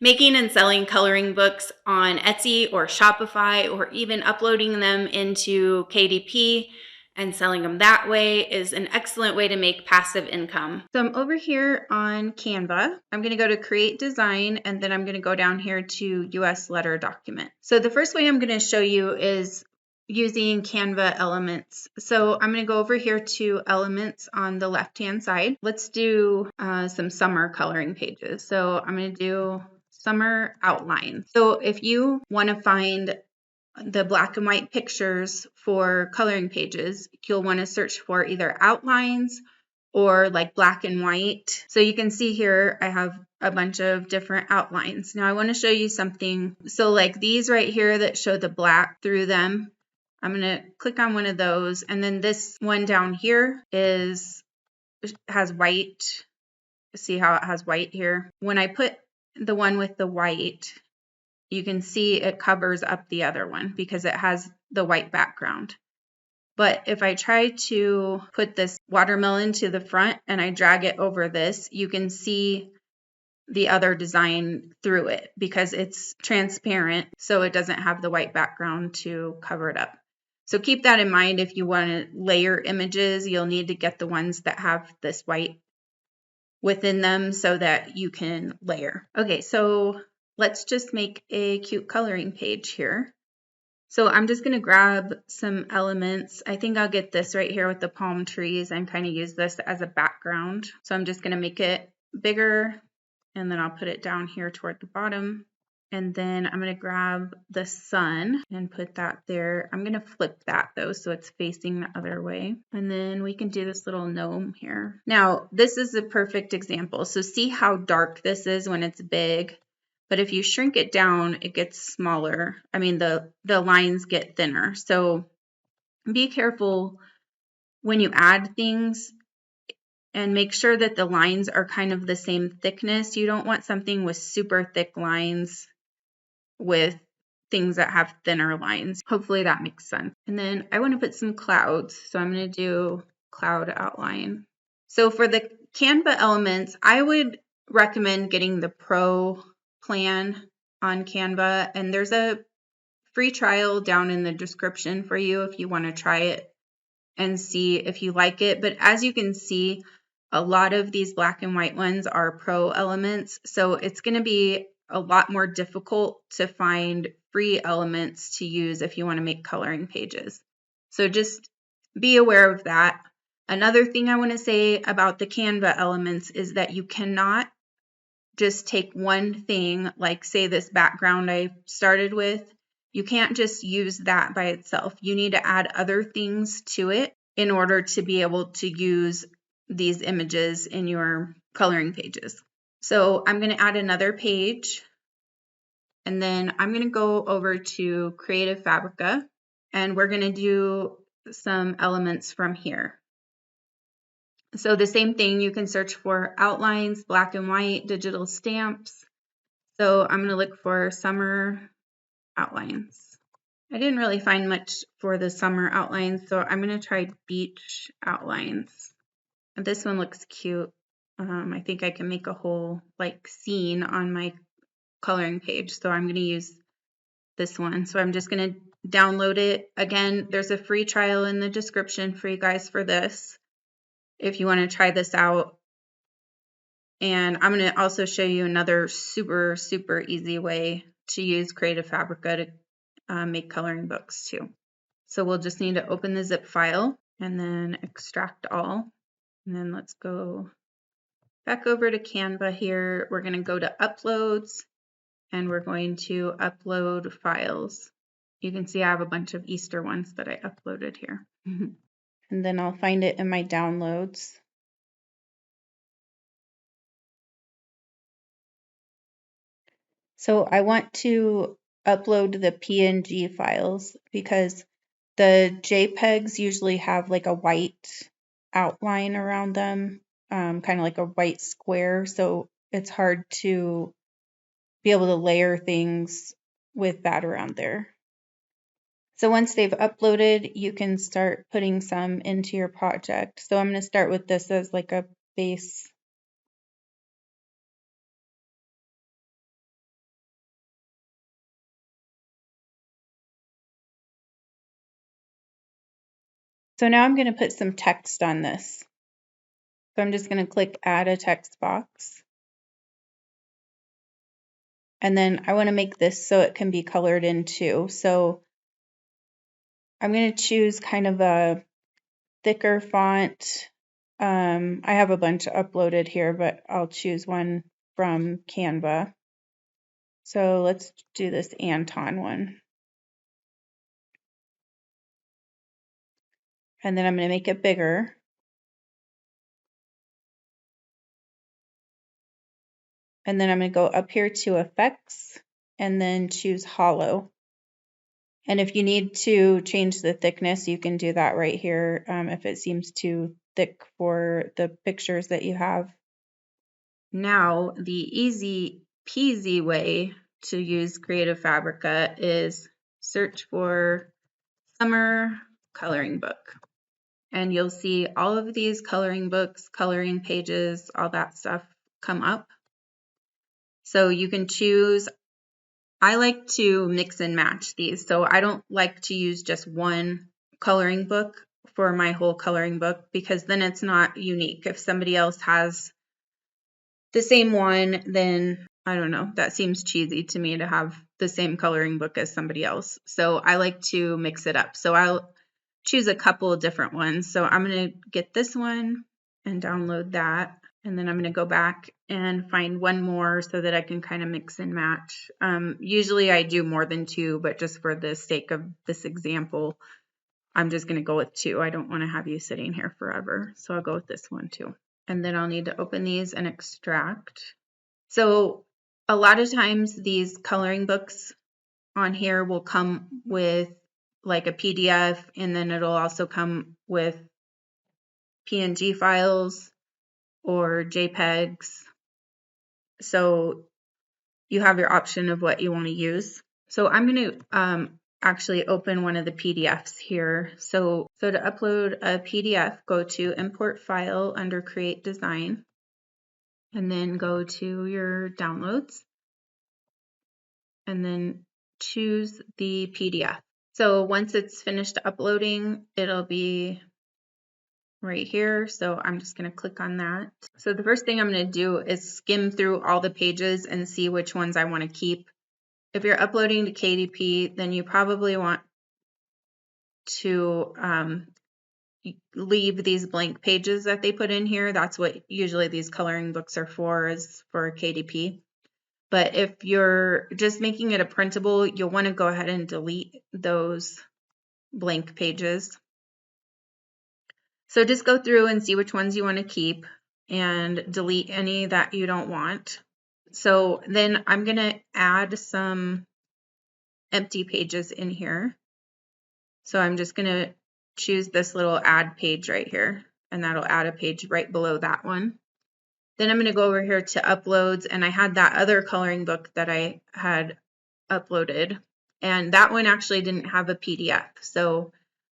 Making and selling coloring books on Etsy or Shopify, or even uploading them into KDP and selling them that way is an excellent way to make passive income. So I'm over here on Canva. I'm going to go to create design, and then I'm going to go down here to US letter document. So the first way I'm going to show you is using Canva elements. So I'm going to go over here to elements on the left hand side. Let's do some summer coloring pages. So I'm going to do summer outline. So if you want to find the black and white pictures for coloring pages, you'll want to search for either outlines or like black and white. So you can see here I have a bunch of different outlines. Now I want to show you something. So like these right here that show the black through them, I'm going to click on one of those, and then this one down here has white. See how it has white here? When I put the one with the white, you can see it covers up the other one because it has the white background. But if I try to put this watermelon to the front and I drag it over this, you can see the other design through it because it's transparent, so it doesn't have the white background to cover it up. So keep that in mind. If you want to layer images, you'll need to get the ones that have this white within them so that you can layer. Okay, so let's just make a cute coloring page here. So I'm just going to grab some elements. I think I'll get this right here with the palm trees and kind of use this as a background. So I'm just going to make it bigger, and then I'll put it down here toward the bottom. And then I'm going to grab the sun and put that there. I'm going to flip that though, so it's facing the other way. And then we can do this little gnome here. Now, this is a perfect example. So see how dark this is when it's big. But if you shrink it down, it gets smaller. I mean, the lines get thinner. So be careful when you add things and make sure that the lines are kind of the same thickness. You don't want something with super thick lines with things that have thinner lines. Hopefully that makes sense. And then I want to put some clouds. So I'm going to do cloud outline. So for the Canva elements, I would recommend getting the Pro plan on Canva, and there's a free trial down in the description for you if you want to try it and see if you like it. But as you can see, a lot of these black and white ones are Pro elements, so it's going to be a lot more difficult to find free elements to use if you want to make coloring pages. So just be aware of that. Another thing I want to say about the Canva elements is that you cannot just take one thing, like say this background I started with. You can't just use that by itself. You need to add other things to it in order to be able to use these images in your coloring pages. So I'm going to add another page, and then I'm going to go over to Creative Fabrica, and we're going to do some elements from here. So the same thing, you can search for outlines, black and white, digital stamps. So I'm going to look for summer outlines. I didn't really find much for the summer outlines, so I'm going to try beach outlines. And this one looks cute. I think I can make a whole like scene on my coloring page, so I'm going to use this one. So I'm just going to download it. Again, there's a free trial in the description for you guys for this if you want to try this out. And I'm going to also show you another super easy way to use Creative Fabrica to make coloring books too. So we'll just need to open the zip file and then extract all. And then let's go back over to Canva here. We're going to go to uploads, and we're going to upload files. You can see I have a bunch of Easter ones that I uploaded here. And then I'll find it in my downloads. So I want to upload the PNG files because the JPEGs usually have like a white outline around them, kind of like a white square. So it's hard to be able to layer things with that around there. So once they've uploaded, you can start putting some into your project. So I'm going to start with this as like a base. So now I'm going to put some text on this. So I'm just going to click add a text box. And then I want to make this so it can be colored in too. So I'm going to choose kind of a thicker font. I have a bunch uploaded here, but I'll choose one from Canva. So let's do this Anton one. And then I'm going to make it bigger. And then I'm going to go up here to Effects and then choose Hollow. And if you need to change the thickness, you can do that right here if it seems too thick for the pictures that you have. Now, the easy peasy way to use Creative Fabrica is search for Summer Coloring Book. And you'll see all of these coloring books, coloring pages, all that stuff come up. So you can choose. I like to mix and match these. So I don't like to use just one coloring book for my whole coloring book because then it's not unique. If somebody else has the same one, then I don't know, that seems cheesy to me to have the same coloring book as somebody else. So I like to mix it up. So I'll choose a couple of different ones. So I'm going to get this one and download that. And then I'm going to go back and find one more so that I can kind of mix and match. Usually I do more than two, but just for the sake of this example, I'm just going to go with two. I don't want to have you sitting here forever. So I'll go with this one too. And then I'll need to open these and extract. So a lot of times these coloring books on here will come with like a PDF, and then it'll also come with PNG files or JPEGs. So you have your option of what you want to use. So I'm going to actually open one of the PDFs here. So to upload a PDF, go to Import File under Create Design, and then go to your downloads, and then choose the PDF. So once it's finished uploading, it'll be right here. So I'm just going to click on that. So the first thing I'm going to do is skim through all the pages and see which ones I want to keep. If you're uploading to KDP, then you probably want to leave these blank pages that they put in here. That's what usually these coloring books are for, is for KDP. But if you're just making it a printable, you'll want to go ahead and delete those blank pages. So just go through and see which ones you want to keep and delete any that you don't want. So then I'm going to add some empty pages in here. So I'm just going to choose this little add page right here, and that'll add a page right below that one. Then I'm going to go over here to uploads, and I had that other coloring book that I had uploaded, and that one actually didn't have a PDF. So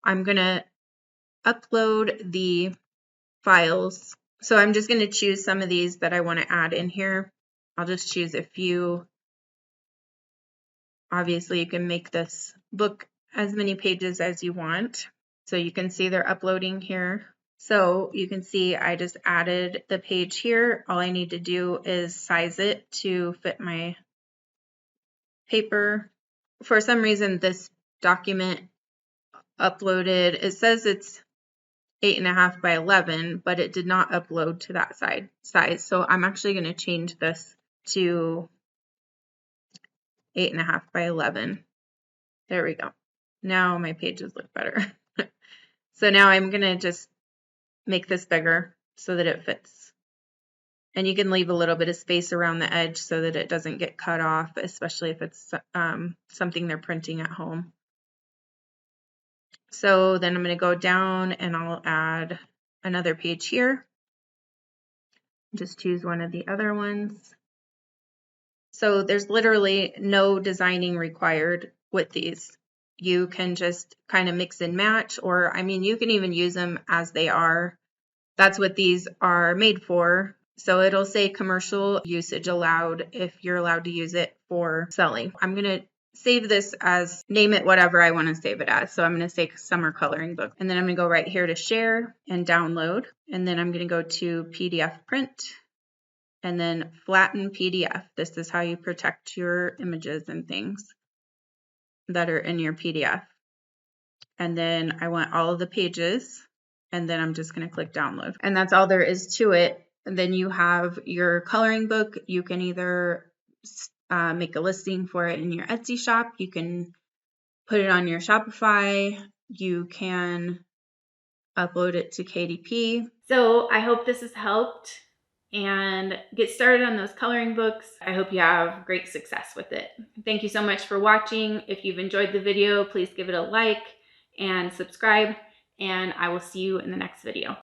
I'm going to upload the files. So I'm just going to choose some of these that I want to add in here. I'll just choose a few. Obviously, you can make this book as many pages as you want. So you can see they're uploading here. So you can see I just added the page here. All I need to do is size it to fit my paper. For some reason, this document uploaded, it says it's 8.5 by 11, but it did not upload to that size. So I'm actually going to change this to 8.5 by 11. There we go. Now my pages look better. So now I'm going to just make this bigger so that it fits. And you can leave a little bit of space around the edge so that it doesn't get cut off, especially if it's something they're printing at home. So then I'm going to go down and I'll add another page here. Just choose one of the other ones. So there's literally no designing required with these. You can just kind of mix and match, or I mean, you can even use them as they are. That's what these are made for. So it'll say commercial usage allowed if you're allowed to use it for selling. I'm going to save this as, name it whatever I want to save it as. So I'm going to say summer coloring book. And then I'm going to go right here to share and download. And then I'm going to go to PDF print and then flatten PDF. This is how you protect your images and things that are in your PDF. And then I want all of the pages, and then I'm just going to click download. And that's all there is to it. And then you have your coloring book. You can either make a listing for it in your Etsy shop. You can put it on your Shopify. You can upload it to KDP. So I hope this has helped and get started on those coloring books. I hope you have great success with it. Thank you so much for watching. If you've enjoyed the video, please give it a like and subscribe, and I will see you in the next video.